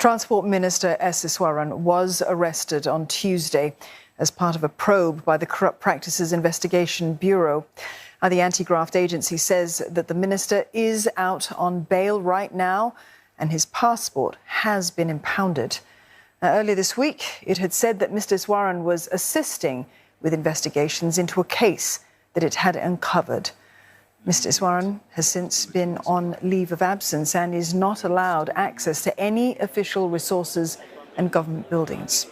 Transport Minister S Iswaran was arrested on Tuesday as part of a probe by the Corrupt Practices Investigation Bureau. The anti-graft agency says that the minister is out on bail right now and his passport has been impounded. Earlier this week, it had said that Mr Iswaran was assisting with investigations into a case that it had uncovered. Mr Iswaran has since been on leave of absence and is not allowed access to any official resources and government buildings.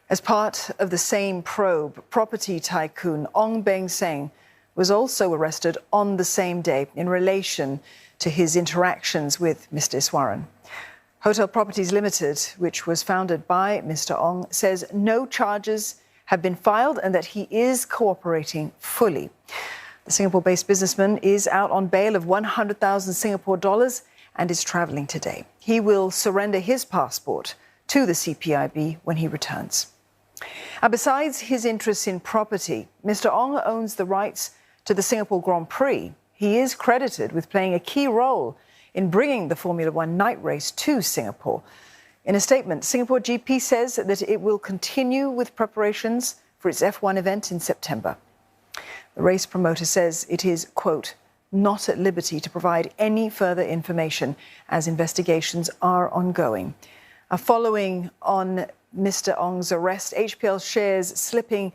As part of the same probe, property tycoon Ong Beng Seng was also arrested on the same day in relation to his interactions with Mr Iswaran. Hotel Properties Limited, which was founded by Mr Ong, says no charges have been filed and that he is cooperating fully. The Singapore-based businessman is out on bail of 100,000 Singapore dollars and is travelling today. He will surrender his passport to the CPIB when he returns. Besides his interests in property, Mr Ong owns the rights to the Singapore Grand Prix. He is credited with playing a key role in bringing the Formula One night race to Singapore. In a statement, Singapore GP says that it will continue with preparations for its F1 event in September. The race promoter says it is, quote, not at liberty to provide any further information as investigations are ongoing. Following on Mr Ong's arrest, HPL shares slipping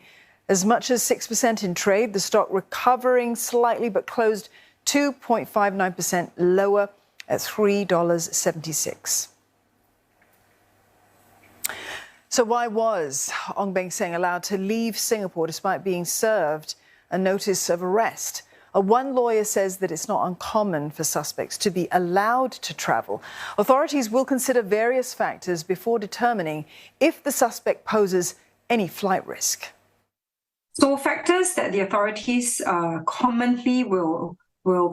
as much as 6% in trade, the stock recovering slightly but closed 2.59% lower at $3.76. So why was Ong Beng Seng allowed to leave Singapore despite being served a notice of arrest? One lawyer says that it's not uncommon for suspects to be allowed to travel. Authorities will consider various factors before determining if the suspect poses any flight risk. So factors that the authorities commonly will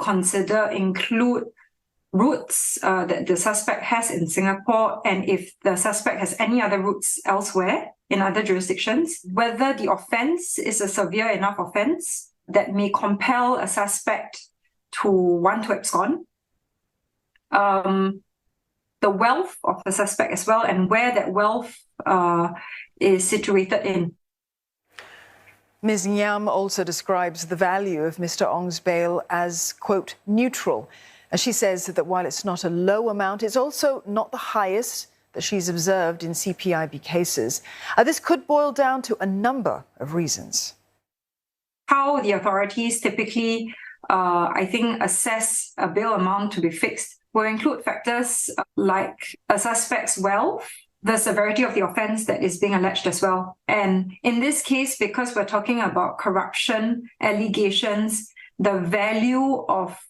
consider include routes that the suspect has in Singapore, and if the suspect has any other routes elsewhere in other jurisdictions, whether the offence is a severe enough offence that may compel a suspect to want to abscond, the wealth of the suspect as well, and where that wealth is situated in. Ms Nyam also describes the value of Mr Ong's bail as, quote, neutral. And she says that while it's not a low amount, it's also not the highest that she's observed in CPIB cases. This could boil down to a number of reasons. How the authorities typically, I think, assess a bail amount to be fixed will include factors like a suspect's wealth, the severity of the offence that is being alleged as well. And in this case, because we're talking about corruption allegations, the value of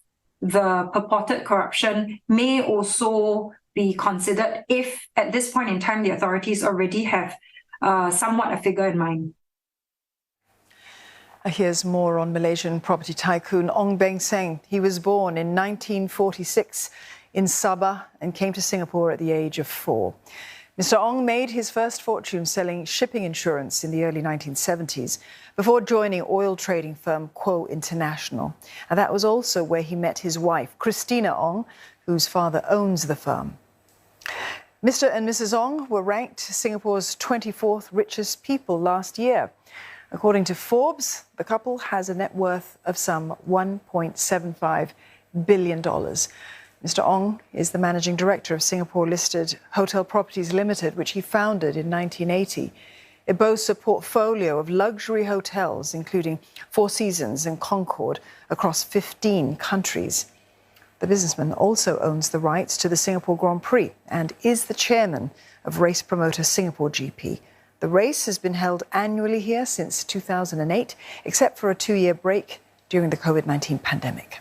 the purported corruption may also be considered if, at this point in time, the authorities already have somewhat a figure in mind. Here's more on Malaysian property tycoon Ong Beng Seng. He was born in 1946 in Sabah and came to Singapore at the age of 4. Mr Ong made his first fortune selling shipping insurance in the early 1970s before joining oil trading firm Quo International. And that was also where he met his wife, Christina Ong, whose father owns the firm. Mr and Mrs Ong were ranked Singapore's 24th richest people last year. According to Forbes, the couple has a net worth of some $1.75 billion. Mr Ong is the managing director of Singapore-listed Hotel Properties Limited, which he founded in 1980. It boasts a portfolio of luxury hotels, including Four Seasons and Concord, across 15 countries. The businessman also owns the rights to the Singapore Grand Prix and is the chairman of race promoter Singapore GP. The race has been held annually here since 2008, except for a 2-year break during the COVID-19 pandemic.